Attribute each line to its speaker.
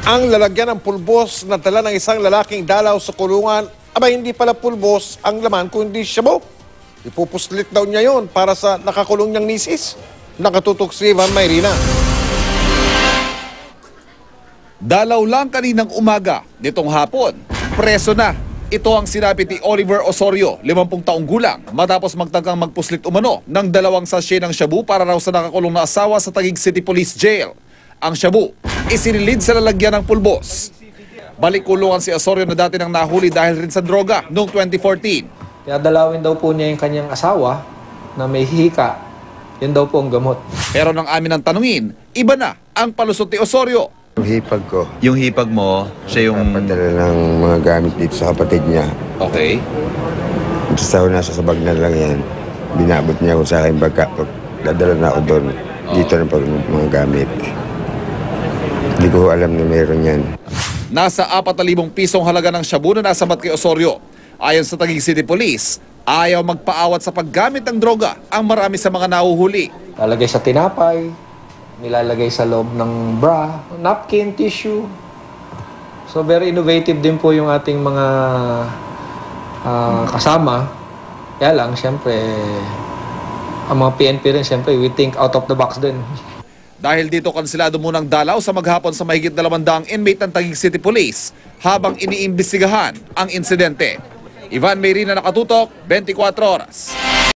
Speaker 1: Ang lalagyan ng pulbos na dala ng isang lalaking dalaw sa kulungan, hindi pala pulbos ang laman kundi shabu. Ipupuslit daw niya yon para sa nakakulong niyang misis. Nakatutok si Van Mayrina.
Speaker 2: Dalaw lang kaninang umaga, nitong hapon, preso na. Ito ang sinabi ni Oliver Osorio, 50 taong gulang, matapos magtangkang magpuslit umano ng 2 sachet ng shabu para raw sa nakakulong na asawa sa Taguig City Police Jail. Ang shabu, isinilid sa lalagyan ng pulbos. Balik kulungan si Osorio na dati nang nahuli dahil rin sa droga noong 2014.
Speaker 3: Kaya dalawin daw po niya yung kanyang asawa na may hihika. Yun daw po ang gamot.
Speaker 2: Pero nang amin ang tanungin, iba na ang palusot ni Osorio.
Speaker 4: Yung hipag ko,
Speaker 2: Yung hipag mo, siya yung...
Speaker 4: padala ng mga gamit dito sa kapatid niya.
Speaker 2: Okay.
Speaker 4: Sa nasa sabag na lang yan. Binabot niya ako sa akin baka dadala na ako doon. Dito na pag mga gamit. Hindi ko alam na meron yan.
Speaker 2: Nasa 4,000 pisong halaga ng shabu na nasabat kay Osorio. Ayon sa Taguig City Police, ayaw magpaawat sa paggamit ng droga ang marami sa mga nahuhuli.
Speaker 3: Lalagay sa tinapay, nilalagay sa loob ng bra, napkin, tissue. So very innovative din po yung ating mga kasama. Kaya lang, siyempre, ang mga PNP rin, siyempre, we think out of the box din.
Speaker 2: Dahil dito kansilado munang dalaw sa maghapon sa mahigit 200 inmate ng Taguig City Police habang iniimbestigahan ang insidente. Ivan Mayrina, nakatutok, 24 oras.